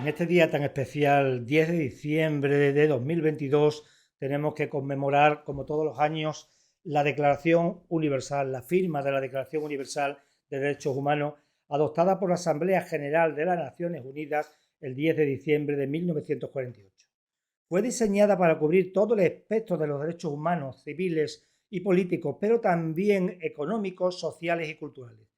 este día tan especial, 10 de diciembre de 2022, tenemos que conmemorar, como todos los años, la Declaración Universal, la firma de la Declaración Universal de Derechos Humanos, adoptada por la Asamblea General de las Naciones Unidas el 10 de diciembre de 1948. Fue diseñada para cubrir todo el espectro de los derechos humanos, civiles y políticos, pero también económicos, sociales y culturales.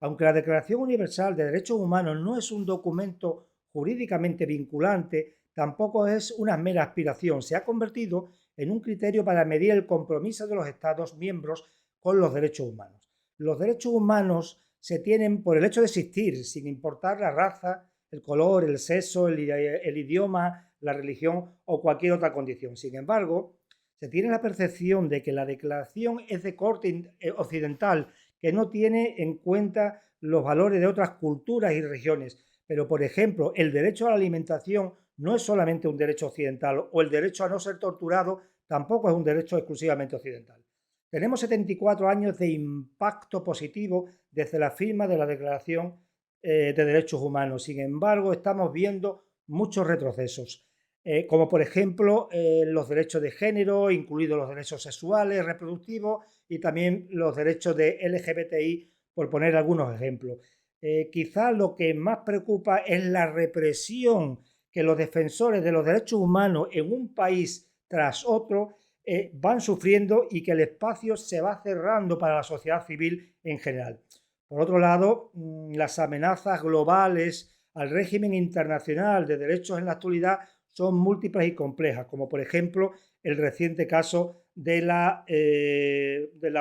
Aunque la Declaración Universal de Derechos Humanos no es un documento jurídicamente vinculante, tampoco es una mera aspiración. Se ha convertido en un criterio para medir el compromiso de los Estados miembros con los derechos humanos. Los derechos humanos se tienen por el hecho de existir, sin importar la raza, el color, el sexo, el idioma, la religión o cualquier otra condición. Sin embargo, se tiene la percepción de que la declaración es de corte occidental, que no tiene en cuenta los valores de otras culturas y regiones. Pero, por ejemplo, el derecho a la alimentación no es solamente un derecho occidental, o el derecho a no ser torturado tampoco es un derecho exclusivamente occidental. Tenemos 74 años de impacto positivo desde la firma de la Declaración de Derechos Humanos. Sin embargo, estamos viendo muchos retrocesos, como por ejemplo los derechos de género, incluidos los derechos sexuales, reproductivos y también los derechos de LGBTI, por poner algunos ejemplos. Quizás lo que más preocupa es la represión que los defensores de los derechos humanos en un país tras otro van sufriendo y que el espacio se va cerrando para la sociedad civil en general. Por otro lado, las amenazas globales al régimen internacional de derechos en la actualidad son múltiples y complejas, como por ejemplo el reciente caso de la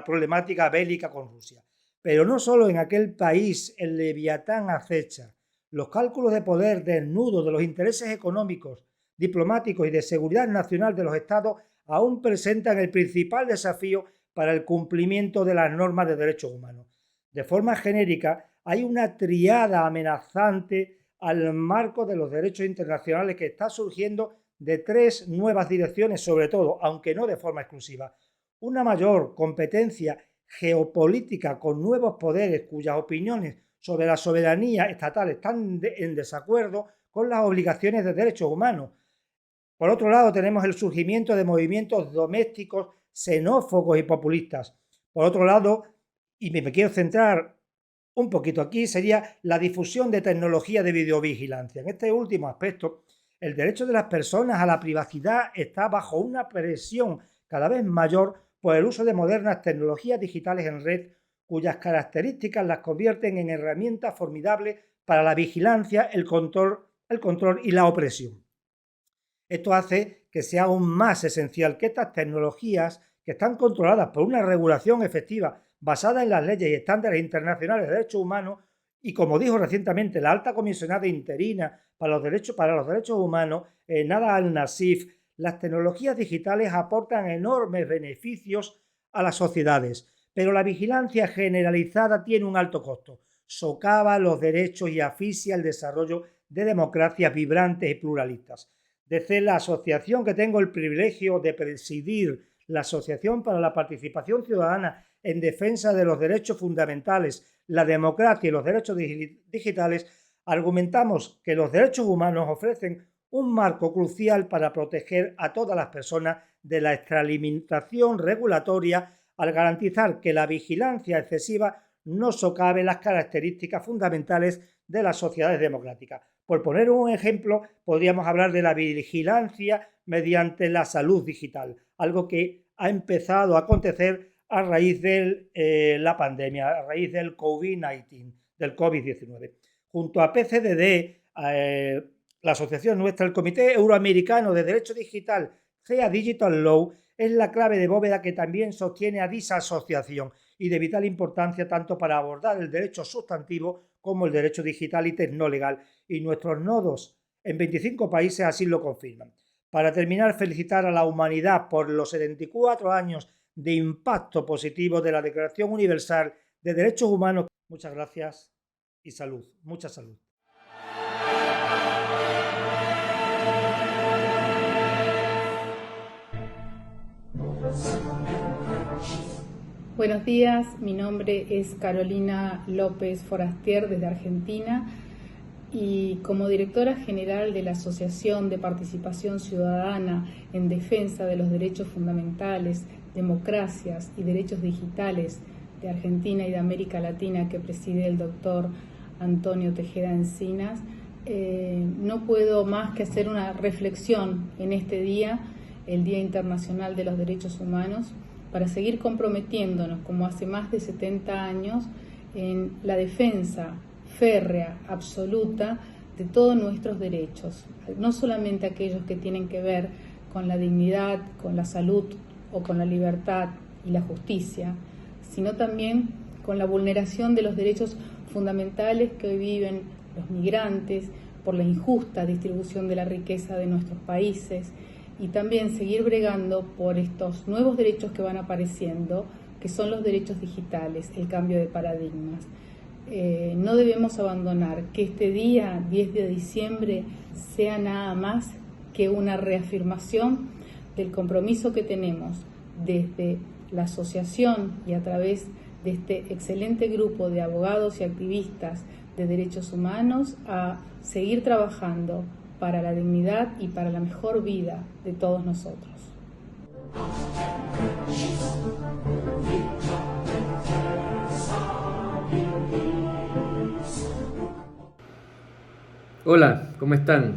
problemática bélica con Rusia. Pero no solo en aquel país el leviatán acecha. Los cálculos de poder desnudos de los intereses económicos, diplomáticos y de seguridad nacional de los estados aún presentan el principal desafío para el cumplimiento de las normas de derechos humanos. De forma genérica, hay una triada amenazante al marco de los derechos internacionales que está surgiendo de tres nuevas direcciones, sobre todo, aunque no de forma exclusiva. Una mayor competencia geopolítica con nuevos poderes cuyas opiniones sobre la soberanía estatal están en desacuerdo con las obligaciones de derechos humanos. Por otro lado, tenemos el surgimiento de movimientos domésticos xenófobos y populistas. Por otro lado, y me quiero centrar un poquito aquí, sería la difusión de tecnología de videovigilancia. En este último aspecto, el derecho de las personas a la privacidad está bajo una presión cada vez mayor por el uso de modernas tecnologías digitales en red, cuyas características las convierten en herramientas formidables para la vigilancia, el control y la opresión. Esto hace que sea aún más esencial que estas tecnologías, que están controladas por una regulación efectiva basada en las leyes y estándares internacionales de derechos humanos, y como dijo recientemente la alta comisionada interina para los derechos humanos, Nada al-Nassif, las tecnologías digitales aportan enormes beneficios a las sociedades, pero la vigilancia generalizada tiene un alto costo, socava los derechos y asfixia el desarrollo de democracias vibrantes y pluralistas. Desde la asociación que tengo el privilegio de presidir, la Asociación para la Participación Ciudadana en Defensa de los Derechos Fundamentales, la Democracia y los Derechos Digitales, argumentamos que los derechos humanos ofrecen un marco crucial para proteger a todas las personas de la extralimitación regulatoria al garantizar que la vigilancia excesiva no socave las características fundamentales de las sociedades democráticas. Por poner un ejemplo, podríamos hablar de la vigilancia mediante la salud digital, algo que ha empezado a acontecer a raíz de la pandemia, a raíz del COVID-19. Junto a PCDD, la asociación nuestra, el Comité Euroamericano de Derecho Digital, CEA Digital Law, es la clave de bóveda que también sostiene a dicha asociación y de vital importancia tanto para abordar el derecho sustantivo como el derecho digital y tecnolegal, y nuestros nodos en 25 países así lo confirman. Para terminar, felicitar a la humanidad por los 74 años de impacto positivo de la Declaración Universal de Derechos Humanos. Muchas gracias y salud, mucha salud. Buenos días, mi nombre es Carolina López Forastier desde Argentina. y como directora general de la Asociación de Participación Ciudadana en Defensa de los Derechos Fundamentales, Democracias y Derechos Digitales de Argentina y de América Latina, que preside el doctor Antonio Tejeda Encinas, no puedo más que hacer una reflexión en este día, el Día Internacional de los Derechos Humanos, para seguir comprometiéndonos, como hace más de 70 años, en la defensa férrea, absoluta, de todos nuestros derechos, no solamente aquellos que tienen que ver con la dignidad, con la salud o con la libertad y la justicia, sino también con la vulneración de los derechos fundamentales que hoy viven los migrantes por la injusta distribución de la riqueza de nuestros países, y también seguir bregando por estos nuevos derechos que van apareciendo, que son los derechos digitales, el cambio de paradigmas. No debemos abandonar que este día, 10 de diciembre, sea nada más que una reafirmación del compromiso que tenemos desde la asociación y a través de este excelente grupo de abogados y activistas de derechos humanos a seguir trabajando para la dignidad y para la mejor vida de todos nosotros. Hola, ¿cómo están?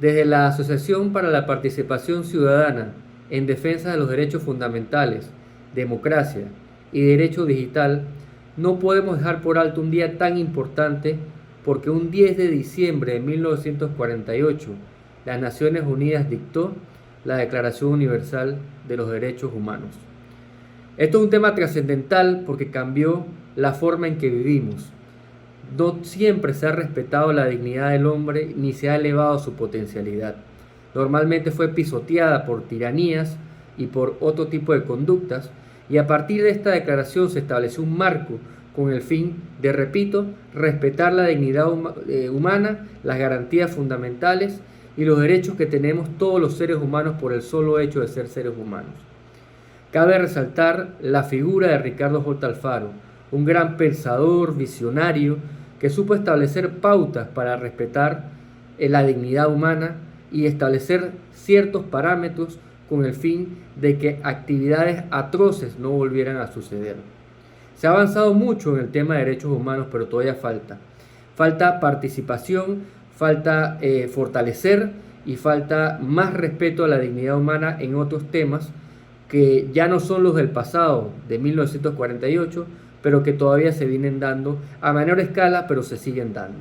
Desde la Asociación para la Participación Ciudadana en Defensa de los Derechos Fundamentales, Democracia y Derecho Digital, no podemos dejar por alto un día tan importante porque un 10 de diciembre de 1948 las Naciones Unidas dictó la Declaración Universal de los Derechos Humanos. Esto es un tema trascendental porque cambió la forma en que vivimos. No siempre se ha respetado la dignidad del hombre ni se ha elevado su potencialidad. Normalmente fue pisoteada por tiranías y por otro tipo de conductas, y a partir de esta declaración se estableció un marco con el fin de, repito, respetar la dignidad humana, las garantías fundamentales y los derechos que tenemos todos los seres humanos por el solo hecho de ser seres humanos. Cabe resaltar la figura de Ricardo J. Alfaro, un gran pensador, visionario, que supo establecer pautas para respetar la dignidad humana y establecer ciertos parámetros con el fin de que actividades atroces no volvieran a suceder. Se ha avanzado mucho en el tema de derechos humanos, pero todavía falta. Falta participación, falta fortalecer y falta más respeto a la dignidad humana en otros temas que ya no son los del pasado, de 1948, pero que todavía se vienen dando a menor escala, pero se siguen dando.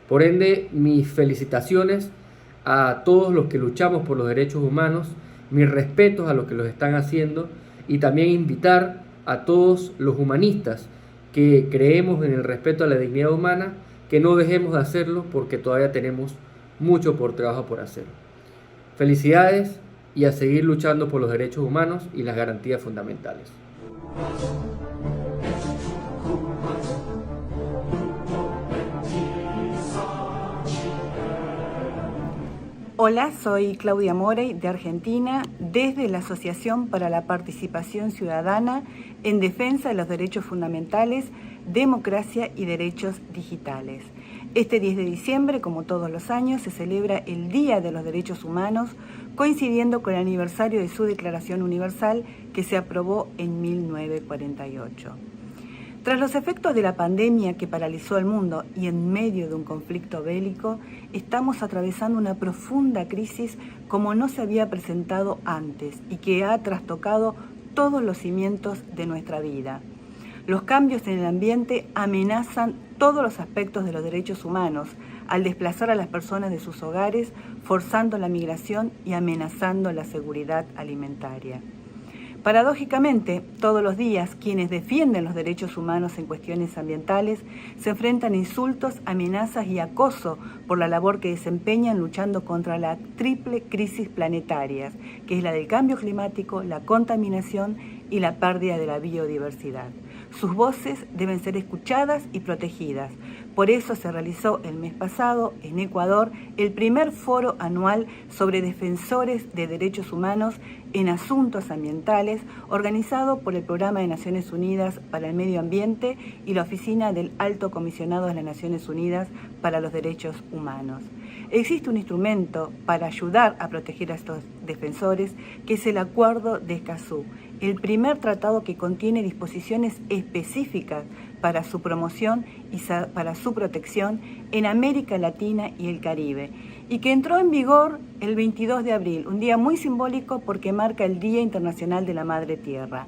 Por ende, mis felicitaciones a todos los que luchamos por los derechos humanos, mis respetos a los que los están haciendo, y también invitar a todos los humanistas que creemos en el respeto a la dignidad humana, que no dejemos de hacerlo porque todavía tenemos mucho trabajo por hacer. Felicidades y a seguir luchando por los derechos humanos y las garantías fundamentales. Hola, soy Claudia Morey de Argentina, desde la Asociación para la Participación Ciudadana en Defensa de los Derechos Fundamentales, Democracia y Derechos Digitales. Este 10 de diciembre, como todos los años, se celebra el Día de los Derechos Humanos, coincidiendo con el aniversario de su Declaración Universal que se aprobó en 1948. Tras los efectos de la pandemia que paralizó el mundo y en medio de un conflicto bélico, estamos atravesando una profunda crisis como no se había presentado antes y que ha trastocado todos los cimientos de nuestra vida. Los cambios en el ambiente amenazan todos los aspectos de los derechos humanos al desplazar a las personas de sus hogares, forzando la migración y amenazando la seguridad alimentaria. Paradójicamente, todos los días quienes defienden los derechos humanos en cuestiones ambientales se enfrentan a insultos, amenazas y acoso por la labor que desempeñan luchando contra la triple crisis planetaria, que es la del cambio climático, la contaminación y la pérdida de la biodiversidad. Sus voces deben ser escuchadas y protegidas. Por eso se realizó el mes pasado en Ecuador el primer foro anual sobre defensores de derechos humanos en asuntos ambientales, organizado por el Programa de Naciones Unidas para el Medio Ambiente y la Oficina del Alto Comisionado de las Naciones Unidas para los Derechos Humanos. Existe un instrumento para ayudar a proteger a estos defensores, que es el Acuerdo de Escazú, el primer tratado que contiene disposiciones específicas para su promoción y para su protección en América Latina y el Caribe, y que entró en vigor el 22 de abril, un día muy simbólico porque marca el Día Internacional de la Madre Tierra.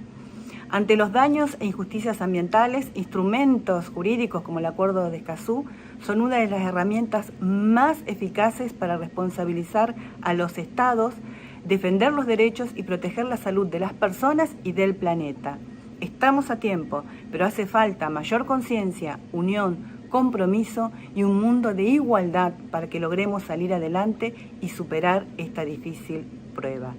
Ante los daños e injusticias ambientales, instrumentos jurídicos como el Acuerdo de Escazú son una de las herramientas más eficaces para responsabilizar a los estados, defender los derechos y proteger la salud de las personas y del planeta. Estamos a tiempo, pero hace falta mayor conciencia, unión, compromiso y un mundo de igualdad para que logremos salir adelante y superar esta difícil prueba.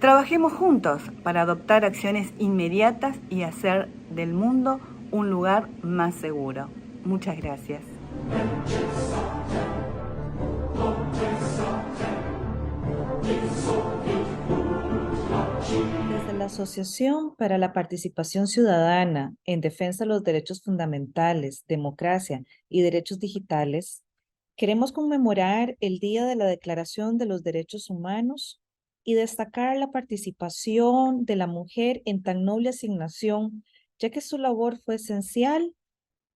Trabajemos juntos para adoptar acciones inmediatas y hacer del mundo un lugar más seguro. Muchas gracias. Desde la Asociación para la Participación Ciudadana en Defensa de los Derechos Fundamentales, Democracia y Derechos Digitales, queremos conmemorar el Día de la Declaración de los Derechos Humanos y destacar la participación de la mujer en tan noble asignación, ya que su labor fue esencial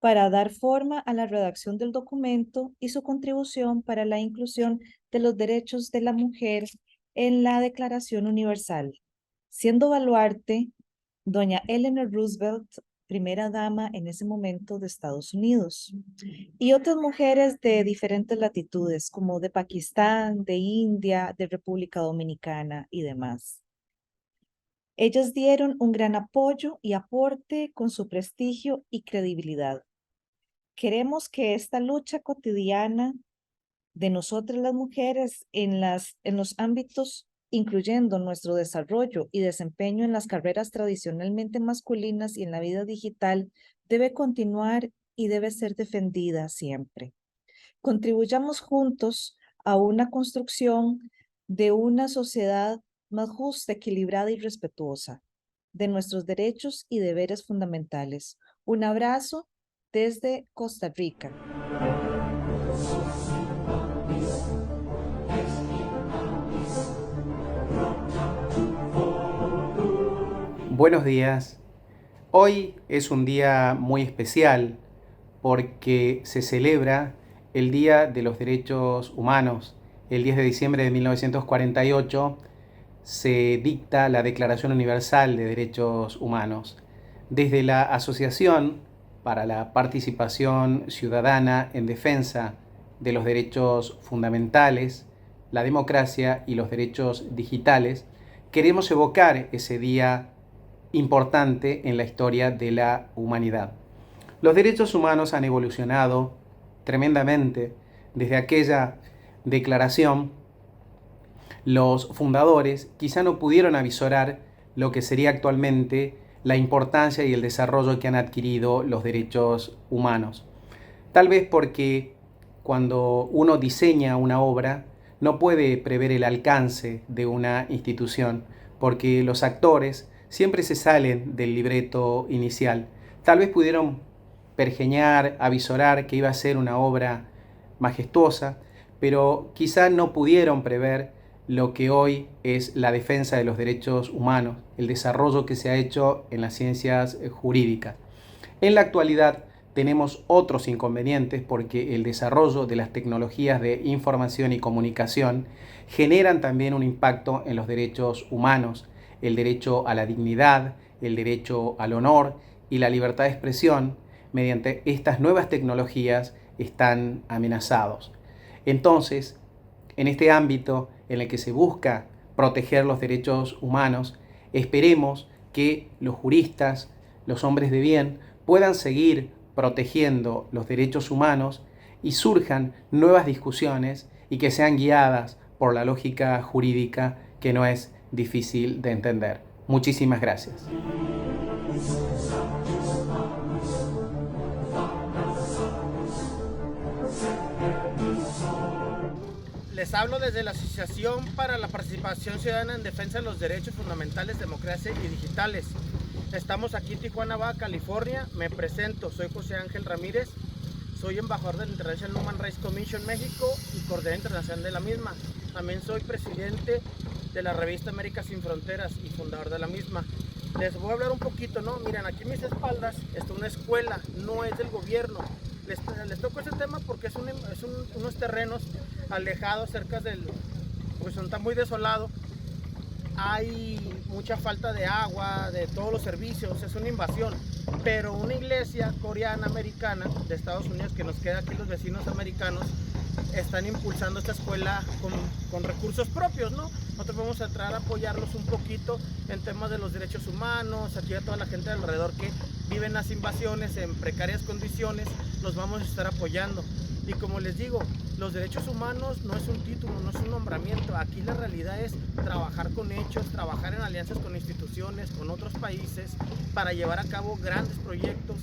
para dar forma a la redacción del documento y su contribución para la inclusión de los derechos de la mujer en la Declaración Universal, siendo baluarte doña Eleanor Roosevelt, primera dama en ese momento de Estados Unidos, y otras mujeres de diferentes latitudes, como de Pakistán, de India, de República Dominicana y demás. Ellas dieron un gran apoyo y aporte con su prestigio y credibilidad. Queremos que esta lucha cotidiana de nosotras las mujeres en los ámbitos, incluyendo nuestro desarrollo y desempeño en las carreras tradicionalmente masculinas y en la vida digital, debe continuar y debe ser defendida siempre. Contribuyamos juntos a una construcción de una sociedad más justa, equilibrada y respetuosa de nuestros derechos y deberes fundamentales. Un abrazo desde Costa Rica. Buenos días. Hoy es un día muy especial porque se celebra el Día de los Derechos Humanos. El 10 de diciembre de 1948 se dicta la Declaración Universal de Derechos Humanos. Desde la Asociación para la Participación Ciudadana en Defensa de los Derechos Fundamentales, la Democracia y los Derechos Digitales, queremos evocar ese día importante en la historia de la humanidad. Los derechos humanos han evolucionado tremendamente desde aquella declaración. Los fundadores quizá no pudieron avisorar lo que sería actualmente la importancia y el desarrollo que han adquirido los derechos humanos. Tal vez porque cuando uno diseña una obra no puede prever el alcance de una institución, porque los actores siempre se salen del libreto inicial. Tal vez pudieron pergeñar, avisorar que iba a ser una obra majestuosa, pero quizá no pudieron prever lo que hoy es la defensa de los derechos humanos, el desarrollo que se ha hecho en las ciencias jurídicas. En la actualidad tenemos otros inconvenientes porque el desarrollo de las tecnologías de información y comunicación generan también un impacto en los derechos humanos, el derecho a la dignidad, el derecho al honor y la libertad de expresión mediante estas nuevas tecnologías están amenazados. Entonces, en este ámbito en el que se busca proteger los derechos humanos, esperemos que los juristas, los hombres de bien, puedan seguir protegiendo los derechos humanos y surjan nuevas discusiones y que sean guiadas por la lógica jurídica que no es difícil de entender. Muchísimas gracias. Les hablo desde la Asociación para la Participación Ciudadana en Defensa de los Derechos Fundamentales, Democracia y Digitales. Estamos aquí en Tijuana, Baja California. Me presento, soy José Ángel Ramírez, soy embajador del International Human Rights Commission México y coordinador internacional de la misma. También soy presidente de la revista América Sin Fronteras y fundador de la misma. Les voy a hablar un poquito, ¿no? Miren, aquí a mis espaldas está una escuela, no es del gobierno. Les toco este tema porque es unos terrenos alejados, cerca del, pues está muy desolado. Hay mucha falta de agua, de todos los servicios, es una invasión. Pero una iglesia coreana americana de Estados Unidos, que nos queda aquí los vecinos americanos, están impulsando esta escuela con recursos propios, ¿no? Nosotros vamos a entrar a apoyarlos un poquito en temas de los derechos humanos, aquí a toda la gente alrededor que vive en las invasiones en precarias condiciones, los vamos a estar apoyando. Y como les digo, los derechos humanos no es un título, no es un nombramiento, aquí la realidad es trabajar con hechos, trabajar en alianzas con instituciones, con otros países, para llevar a cabo grandes proyectos,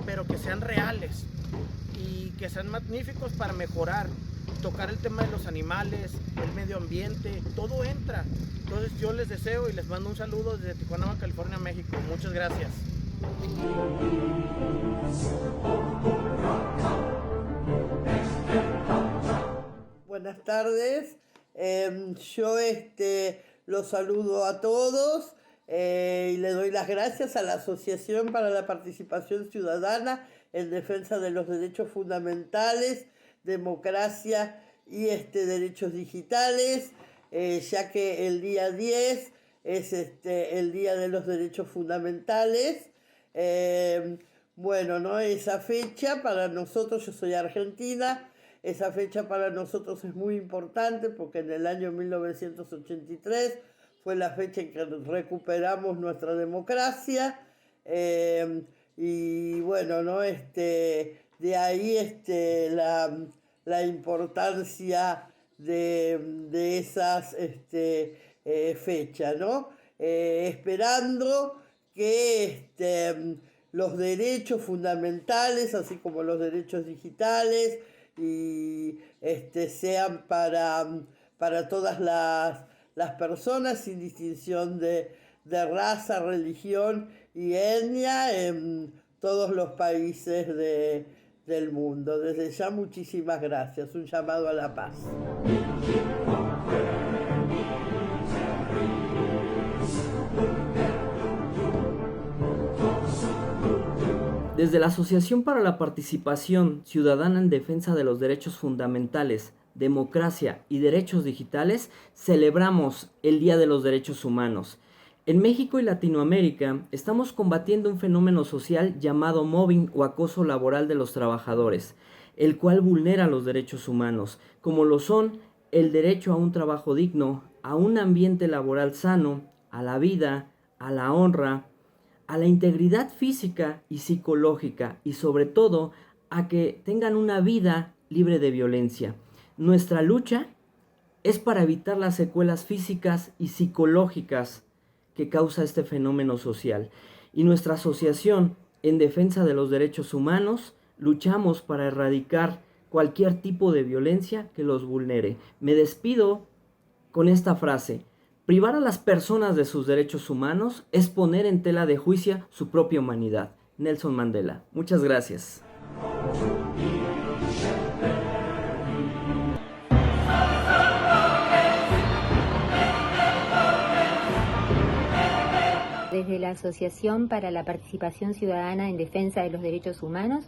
pero que sean reales y que sean magníficos para mejorar, tocar el tema de los animales, el medio ambiente, todo entra. Entonces yo les deseo y les mando un saludo desde Tijuana, Baja California, México. Muchas gracias. Buenas tardes, yo los saludo a todos y le doy las gracias a la Asociación para la Participación Ciudadana en Defensa de los Derechos Fundamentales, Democracia y derechos digitales, ya que el día 10 es el Día de los Derechos Fundamentales. Bueno, ¿no? Esa fecha para nosotros, yo soy argentina, esa fecha para nosotros es muy importante porque en el año 1983 fue la fecha en que recuperamos nuestra democracia, y bueno, ¿no? De ahí la importancia de esas fechas, ¿no? Esperando que los derechos fundamentales, así como los derechos digitales, y sean para todas las personas sin distinción de raza, religión y etnia en todos los países del mundo. Desde ya muchísimas gracias, un llamado a la paz. Desde la Asociación para la Participación Ciudadana en Defensa de los Derechos Fundamentales, Democracia y Derechos Digitales, celebramos el Día de los Derechos Humanos. En México y Latinoamérica estamos combatiendo un fenómeno social llamado mobbing o acoso laboral de los trabajadores, el cual vulnera los derechos humanos, como lo son el derecho a un trabajo digno, a un ambiente laboral sano, a la vida, a la honra, a la integridad física y psicológica y sobre todo a que tengan una vida libre de violencia. Nuestra lucha es para evitar las secuelas físicas y psicológicas que causa este fenómeno social. Y nuestra asociación en defensa de los derechos humanos luchamos para erradicar cualquier tipo de violencia que los vulnere. Me despido con esta frase: privar a las personas de sus derechos humanos es poner en tela de juicio su propia humanidad. Nelson Mandela. Muchas gracias. Desde la Asociación para la Participación Ciudadana en Defensa de los Derechos Humanos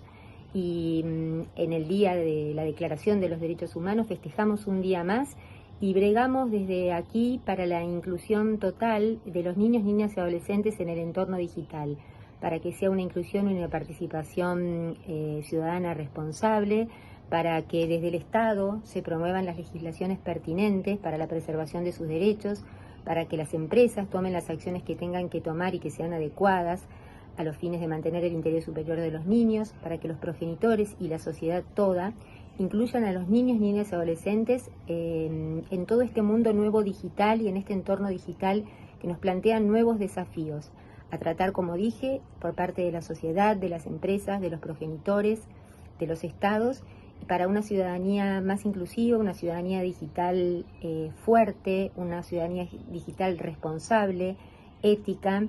y en el Día de la Declaración de los Derechos Humanos festejamos un día más y bregamos desde aquí para la inclusión total de los niños, niñas y adolescentes en el entorno digital, para que sea una inclusión y una participación ciudadana responsable, para que desde el Estado se promuevan las legislaciones pertinentes para la preservación de sus derechos, para que las empresas tomen las acciones que tengan que tomar y que sean adecuadas a los fines de mantener el interés superior de los niños, para que los progenitores y la sociedad toda incluyan a los niños, niñas y adolescentes en todo este mundo nuevo digital y en este entorno digital que nos plantean nuevos desafíos a tratar, como dije, por parte de la sociedad, de las empresas, de los progenitores, de los estados para una ciudadanía más inclusiva, una ciudadanía digital fuerte, una ciudadanía digital responsable, ética,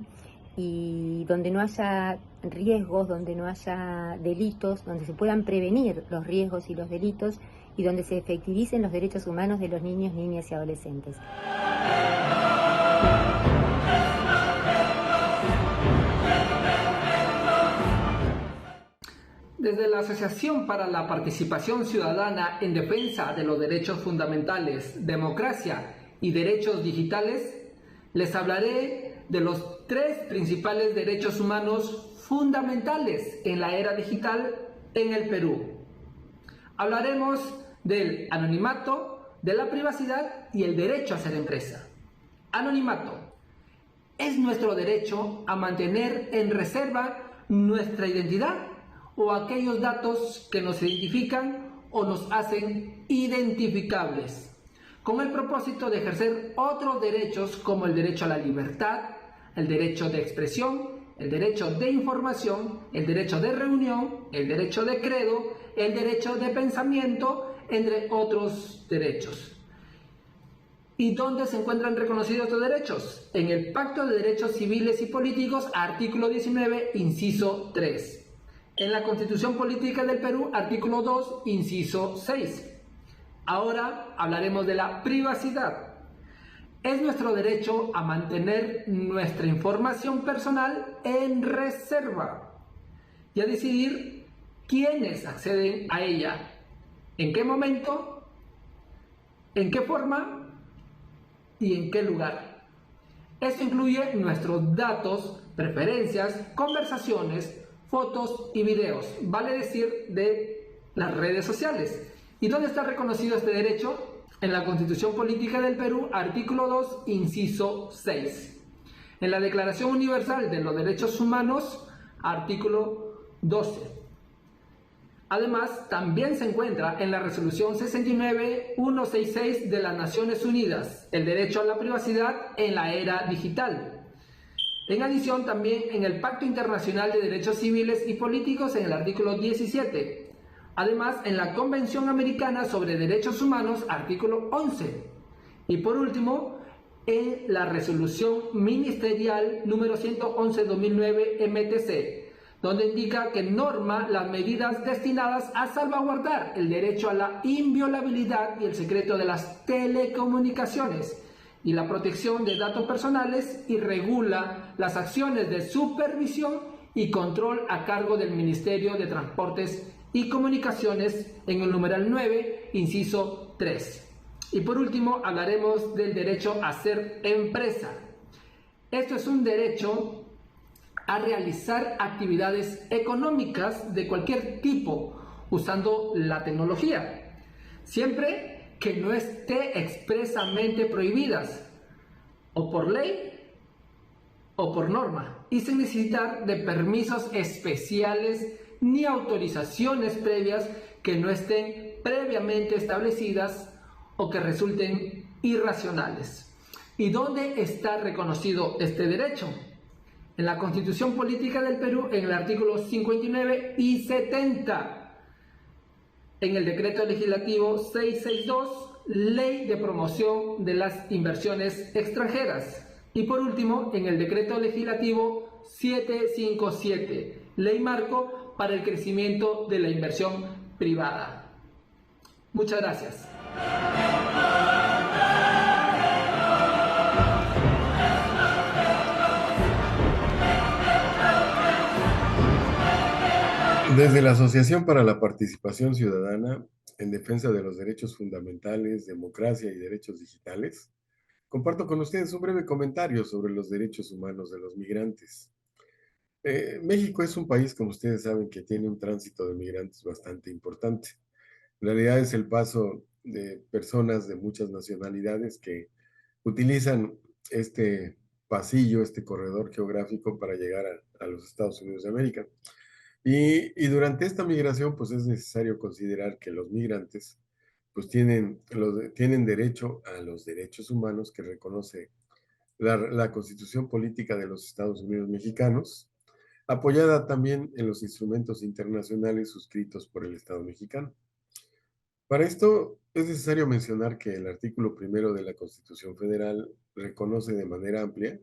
y donde no haya riesgos, donde no haya delitos, donde se puedan prevenir los riesgos y los delitos y donde se efectivicen los derechos humanos de los niños, niñas y adolescentes. Desde la Asociación para la Participación Ciudadana en Defensa de los Derechos Fundamentales, Democracia y Derechos Digitales, les hablaré de los 3 principales derechos humanos fundamentales en la era digital en el Perú. Hablaremos del anonimato, de la privacidad y el derecho a ser empresa. Anonimato es nuestro derecho a mantener en reserva nuestra identidad o aquellos datos que nos identifican o nos hacen identificables, con el propósito de ejercer otros derechos como el derecho a la libertad, el derecho de expresión, el derecho de información, el derecho de reunión, el derecho de credo, el derecho de pensamiento, entre otros derechos. ¿Y dónde se encuentran reconocidos estos derechos? En el Pacto de Derechos Civiles y Políticos, artículo 19, inciso 3. En la Constitución Política del Perú, artículo 2, inciso 6. Ahora hablaremos de la privacidad. Es nuestro derecho a mantener nuestra información personal en reserva y a decidir quiénes acceden a ella, en qué momento, en qué forma y en qué lugar. Esto incluye nuestros datos, preferencias, conversaciones, fotos y videos, vale decir de las redes sociales. ¿Y dónde está reconocido este derecho? En la Constitución Política del Perú, artículo 2, inciso 6. En la Declaración Universal de los Derechos Humanos, artículo 12. Además, también se encuentra en la Resolución 69-166 de las Naciones Unidas, el derecho a la privacidad en la era digital. En adición, también en el Pacto Internacional de Derechos Civiles y Políticos, en el artículo 17. Además, en la Convención Americana sobre Derechos Humanos, artículo 11. Y por último, en la Resolución Ministerial número 111-2009 MTC, donde indica que norma las medidas destinadas a salvaguardar el derecho a la inviolabilidad y el secreto de las telecomunicaciones y la protección de datos personales y regula las acciones de supervisión y control a cargo del Ministerio de Transportes y Comunicaciones en el numeral 9, inciso 3. Y por último, hablaremos del derecho a ser empresa. Esto es un derecho a realizar actividades económicas de cualquier tipo usando la tecnología, siempre que no esté expresamente prohibidas o por ley o por norma y sin necesitar de permisos especiales ni autorizaciones previas que no estén previamente establecidas o que resulten irracionales. ¿Y dónde está reconocido este derecho? En la Constitución Política del Perú, en el artículo 59 y 70, en el Decreto Legislativo 662, Ley de Promoción de las Inversiones Extranjeras, y por último, en el Decreto Legislativo 757, Ley Marco para el Crecimiento de la Inversión Privada. Muchas gracias. Desde la Asociación para la Participación Ciudadana en Defensa de los Derechos Fundamentales, Democracia y Derechos Digitales, comparto con ustedes un breve comentario sobre los derechos humanos de los migrantes. México es un país, como ustedes saben, que tiene un tránsito de migrantes bastante importante. En realidad es el paso de personas de muchas nacionalidades que utilizan este pasillo, este corredor geográfico para llegar a los Estados Unidos de América. Y durante esta migración, pues es necesario considerar que los migrantes pues tienen derecho a los derechos humanos que reconoce la Constitución Política de los Estados Unidos Mexicanos, apoyada también en los instrumentos internacionales suscritos por el Estado mexicano. Para esto es necesario mencionar que el artículo primero de la Constitución Federal reconoce de manera amplia,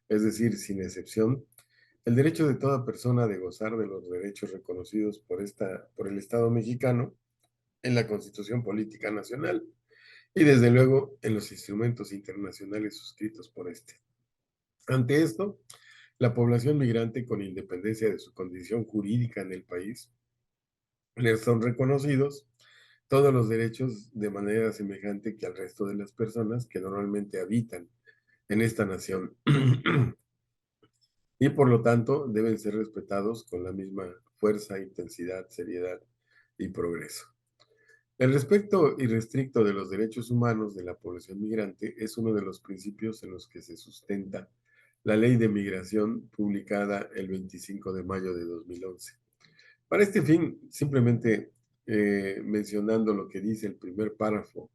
es decir, sin excepción, el derecho de toda persona de gozar de los derechos reconocidos por el Estado mexicano en la Constitución Política Nacional y desde luego en los instrumentos internacionales suscritos por este. Ante esto, la población migrante, con independencia de su condición jurídica en el país, les son reconocidos todos los derechos de manera semejante que al resto de las personas que normalmente habitan en esta nación y por lo tanto deben ser respetados con la misma fuerza, intensidad, seriedad y progreso. El respeto irrestricto de los derechos humanos de la población migrante es uno de los principios en los que se sustenta la Ley de Migración publicada el 25 de mayo de 2011. Para este fin, simplemente mencionando lo que dice el primer párrafo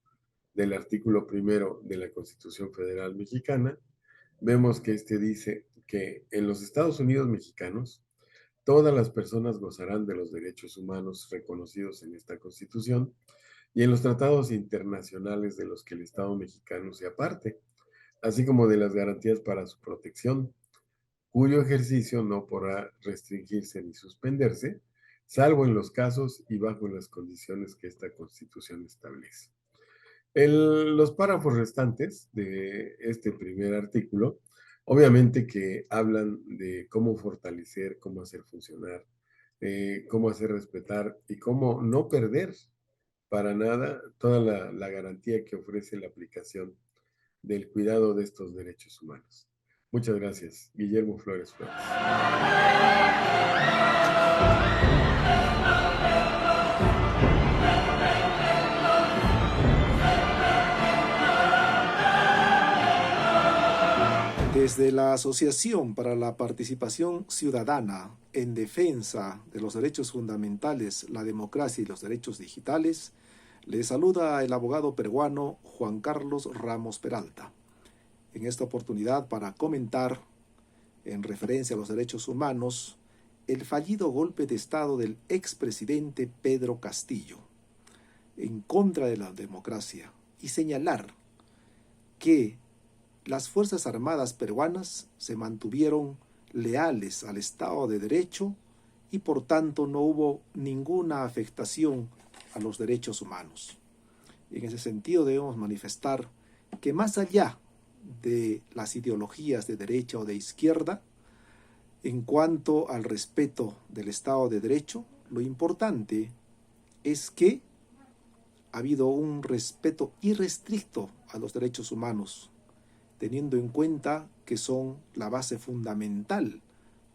del artículo primero de la Constitución Federal Mexicana, vemos que este dice que en los Estados Unidos mexicanos, todas las personas gozarán de los derechos humanos reconocidos en esta Constitución y en los tratados internacionales de los que el Estado mexicano se aparte, así como de las garantías para su protección, cuyo ejercicio no podrá restringirse ni suspenderse, salvo en los casos y bajo las condiciones que esta Constitución establece. Los párrafos restantes de este primer artículo, obviamente que hablan de cómo fortalecer, cómo hacer funcionar, cómo hacer respetar y cómo no perder para nada toda la garantía que ofrece la aplicación del cuidado de estos derechos humanos. Muchas gracias. Guillermo Flores Flores. Desde la Asociación para la Participación Ciudadana en Defensa de los Derechos Fundamentales, la Democracia y los Derechos Digitales, le saluda el abogado peruano Juan Carlos Ramos Peralta. En esta oportunidad para comentar, en referencia a los derechos humanos, el fallido golpe de Estado del expresidente Pedro Castillo en contra de la democracia y señalar que las Fuerzas Armadas peruanas se mantuvieron leales al Estado de Derecho y por tanto no hubo ninguna afectación a los derechos humanos. En ese sentido debemos manifestar que más allá de las ideologías de derecha o de izquierda, en cuanto al respeto del Estado de Derecho, lo importante es que ha habido un respeto irrestricto a los derechos humanos, teniendo en cuenta que son la base fundamental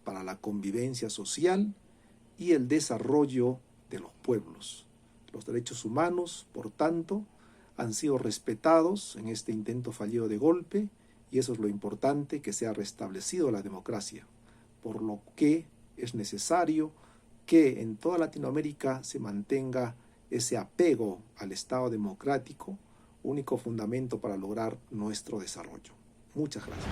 para la convivencia social y el desarrollo de los pueblos. Los derechos humanos, por tanto, han sido respetados en este intento fallido de golpe y eso es lo importante, que se ha restablecido la democracia, por lo que es necesario que en toda Latinoamérica se mantenga ese apego al Estado democrático, único fundamento para lograr nuestro desarrollo. Muchas gracias.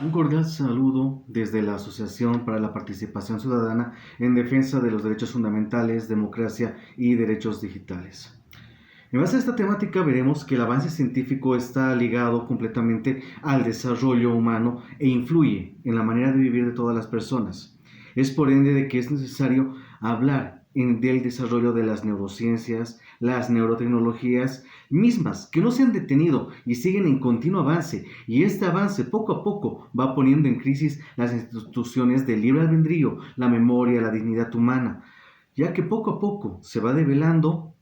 Un cordial saludo desde la Asociación para la Participación Ciudadana en Defensa de los Derechos Fundamentales, Democracia y Derechos Digitales. En base a esta temática veremos que el avance científico está ligado completamente al desarrollo humano e influye en la manera de vivir de todas las personas. Es por ende de que es necesario hablar del desarrollo de las neurociencias, las neurotecnologías mismas que no se han detenido y siguen en continuo avance, y este avance poco a poco va poniendo en crisis las instituciones del libre albedrío, la memoria, la dignidad humana, ya que poco a poco se va develando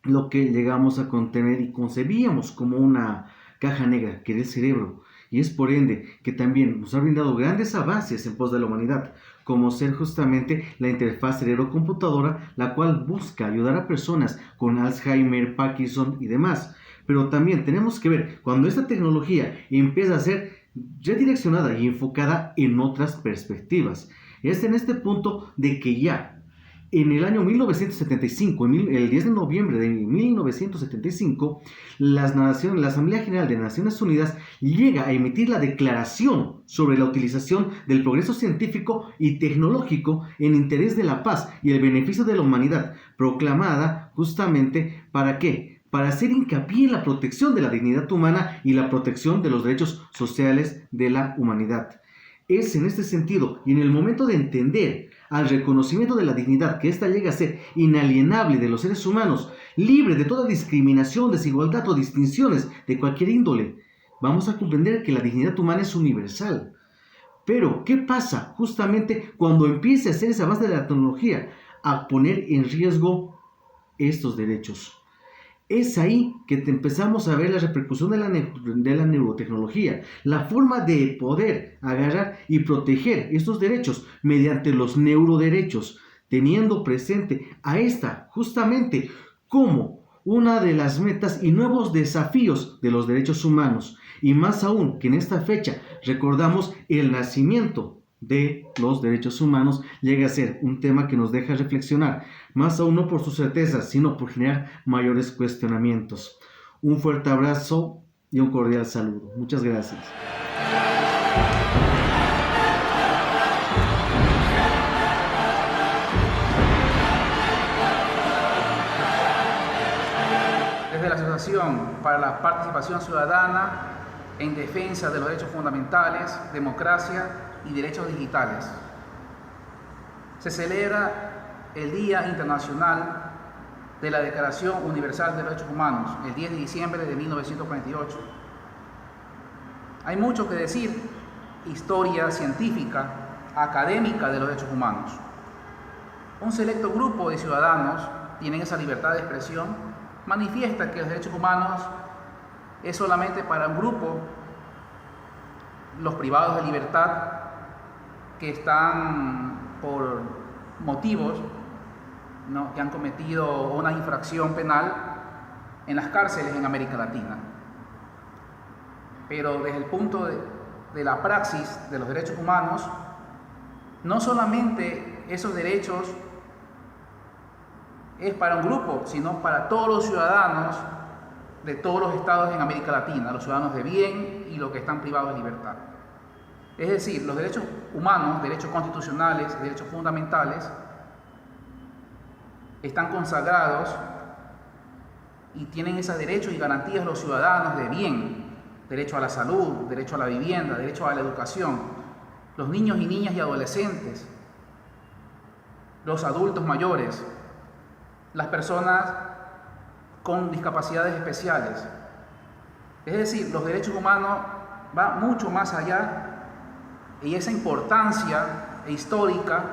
lo que llegamos a contener y concebíamos como una caja negra, que era el cerebro, y es por ende que también nos ha brindado grandes avances en pos de la humanidad, como ser justamente la interfaz cerebro-computadora, la cual busca ayudar a personas con Alzheimer, Parkinson y demás. Pero también tenemos que ver cuando esta tecnología empieza a ser redireccionada y enfocada en otras perspectivas. Es en este punto de que ya En el año 1975, el 10 de noviembre de 1975, la Asamblea General de Naciones Unidas llega a emitir la Declaración sobre la utilización del progreso científico y tecnológico en interés de la paz y el beneficio de la humanidad, proclamada justamente ¿para qué? Para hacer hincapié en la protección de la dignidad humana y la protección de los derechos sociales de la humanidad. Es en este sentido y en el momento de entender al reconocimiento de la dignidad, que ésta llega a ser inalienable de los seres humanos, libre de toda discriminación, desigualdad o distinciones de cualquier índole, vamos a comprender que la dignidad humana es universal. Pero, ¿qué pasa justamente cuando empiece a hacer ese avance de la tecnología a poner en riesgo estos derechos? Es ahí que empezamos a ver la repercusión de la neurotecnología, la forma de poder agarrar y proteger estos derechos mediante los neuroderechos, teniendo presente a esta justamente como una de las metas y nuevos desafíos de los derechos humanos. Y más aún que en esta fecha recordamos el nacimiento de los derechos humanos, llega a ser un tema que nos deja reflexionar, más aún no por sus certezas, sino por generar mayores cuestionamientos. Un fuerte abrazo y un cordial saludo. Muchas gracias. Desde la Asociación para la Participación Ciudadana en Defensa de los Derechos Fundamentales, Democracia y Derechos Digitales, se celebra el Día Internacional de la Declaración Universal de los Derechos Humanos, el 10 de diciembre de 1948. Hay mucho que decir, historia científica, académica de los derechos humanos. Un selecto grupo de ciudadanos tienen esa libertad de expresión, manifiesta que los derechos humanos es solamente para un grupo, los privados de libertad, que están por motivos, ¿no?, que han cometido una infracción penal en las cárceles en América Latina. Pero desde el punto de la praxis de los derechos humanos, no solamente esos derechos es para un grupo, sino para todos los ciudadanos de todos los estados en América Latina, los ciudadanos de bien y los que están privados de libertad. Es decir, los derechos humanos, derechos constitucionales, derechos fundamentales, están consagrados y tienen esos derechos y garantías los ciudadanos de bien, derecho a la salud, derecho a la vivienda, derecho a la educación, los niños y niñas y adolescentes, los adultos mayores, las personas con discapacidades especiales. Es decir, los derechos humanos van mucho más allá y esa importancia histórica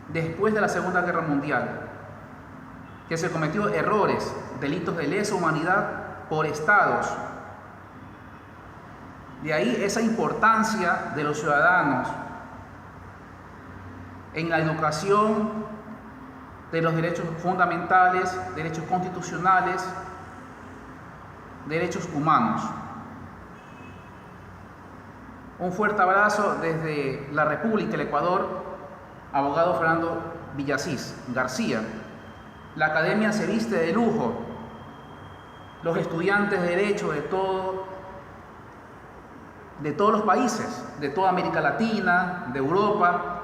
después de la Segunda Guerra Mundial, que se cometió errores, delitos de lesa humanidad por estados. De ahí esa importancia de los ciudadanos en la educación de los derechos fundamentales, derechos constitucionales, derechos humanos. Un fuerte abrazo desde la República del Ecuador, abogado Fernando Villasís García. La academia se viste de lujo, los estudiantes de derecho de todos los países, de toda América Latina, de Europa.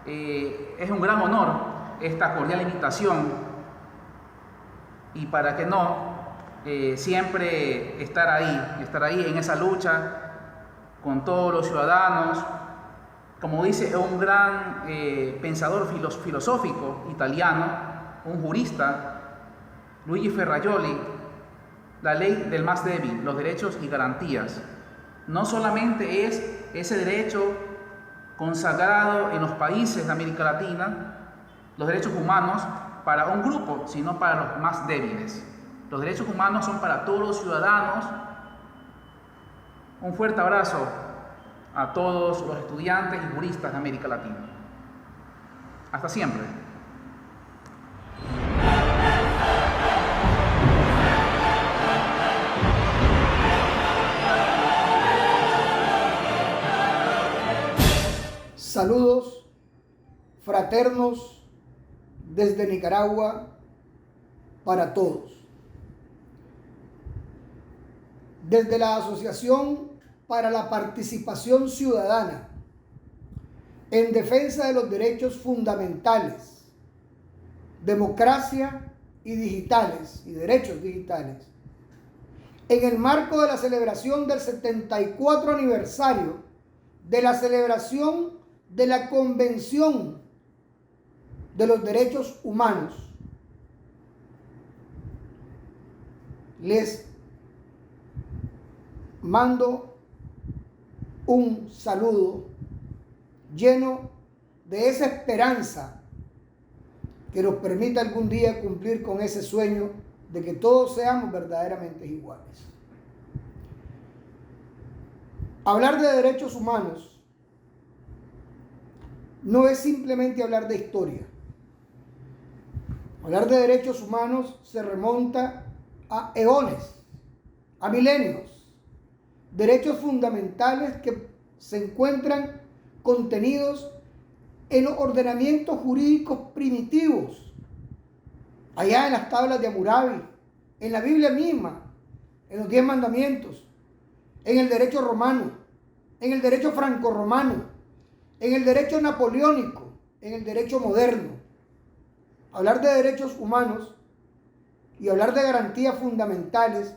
Es un gran honor esta cordial invitación y para que no, siempre estar ahí en esa lucha con todos los ciudadanos. Como dice un gran pensador filosófico italiano, un jurista, Luigi Ferrajoli, la ley del más débil, los derechos y garantías. No solamente es ese derecho consagrado en los países de América Latina, los derechos humanos para un grupo, sino para los más débiles. Los derechos humanos son para todos los ciudadanos. Un fuerte abrazo a todos los estudiantes y juristas de América Latina. Hasta siempre. Saludos fraternos desde Nicaragua para todos. Desde la Asociación para la Participación Ciudadana en defensa de los derechos fundamentales, democracia y derechos digitales, en el marco de la celebración del 74 aniversario de la celebración de la Convención de los Derechos Humanos, les mando un saludo lleno de esa esperanza que nos permita algún día cumplir con ese sueño de que todos seamos verdaderamente iguales. Hablar de derechos humanos no es simplemente hablar de historia. Hablar de derechos humanos se remonta a eones, a milenios. Derechos fundamentales que se encuentran contenidos en los ordenamientos jurídicos primitivos, allá en las tablas de Hammurabi, en la Biblia misma, en los 10 mandamientos, en el derecho romano, en el derecho franco-romano, en el derecho napoleónico, en el derecho moderno. Hablar de derechos humanos y hablar de garantías fundamentales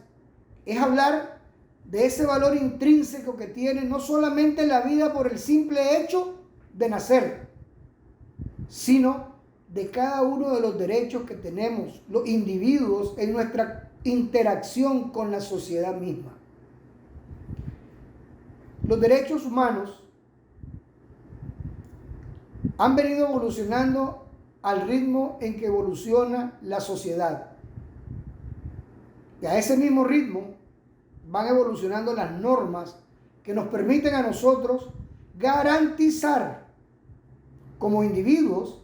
es hablar de ese valor intrínseco que tiene no solamente la vida por el simple hecho de nacer, sino de cada uno de los derechos que tenemos los individuos en nuestra interacción con la sociedad misma. Los derechos humanos han venido evolucionando al ritmo en que evoluciona la sociedad. Y a ese mismo ritmo van evolucionando las normas que nos permiten a nosotros garantizar como individuos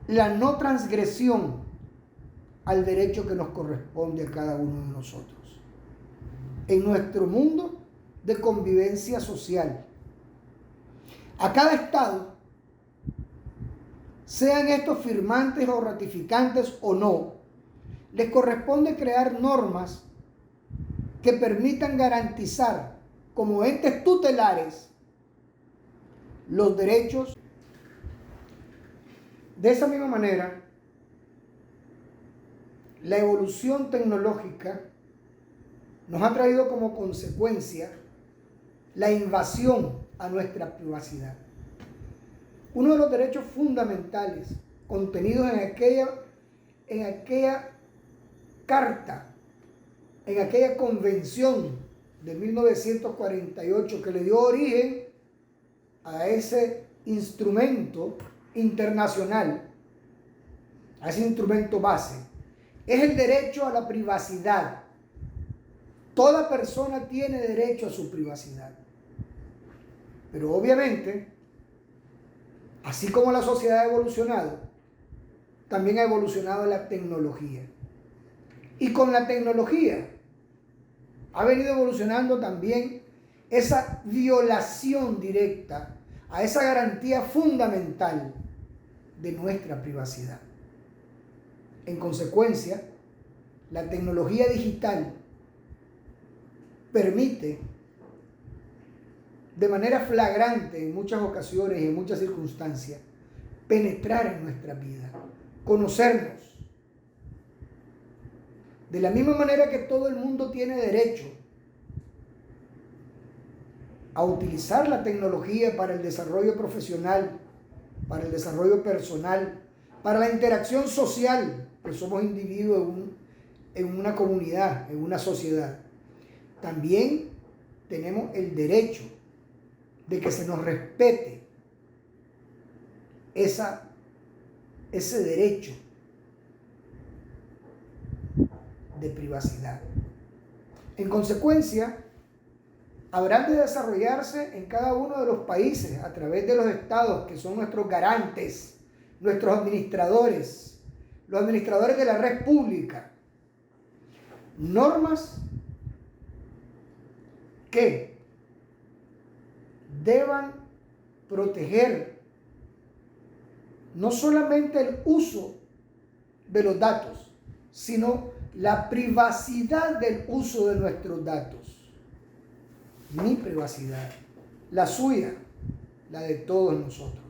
la no transgresión al derecho que nos corresponde a cada uno de nosotros en nuestro mundo de convivencia social. A cada estado, sean estos firmantes o ratificantes o no, les corresponde crear normas que permitan garantizar como entes tutelares los derechos. De esa misma manera, la evolución tecnológica nos ha traído como consecuencia la invasión a nuestra privacidad. Uno de los derechos fundamentales contenidos en aquella carta, en aquella convención de 1948 que le dio origen a ese instrumento internacional, a ese instrumento base, es el derecho a la privacidad. Toda persona tiene derecho a su privacidad. Pero obviamente, así como la sociedad ha evolucionado, también ha evolucionado la tecnología. Y con la tecnología ha venido evolucionando también esa violación directa a esa garantía fundamental de nuestra privacidad. En consecuencia, la tecnología digital permite de manera flagrante en muchas ocasiones y en muchas circunstancias penetrar en nuestra vida, conocernos. De la misma manera que todo el mundo tiene derecho a utilizar la tecnología para el desarrollo profesional, para el desarrollo personal, para la interacción social, pues somos individuos en una comunidad, en una sociedad. También tenemos el derecho de que se nos respete ese derecho de privacidad. En consecuencia, habrán de desarrollarse en cada uno de los países, a través de los estados, que son nuestros garantes, nuestros administradores, los administradores de la red pública, normas que deban proteger no solamente el uso de los datos, sino la privacidad del uso de nuestros datos. Mi privacidad, la suya, la de todos nosotros.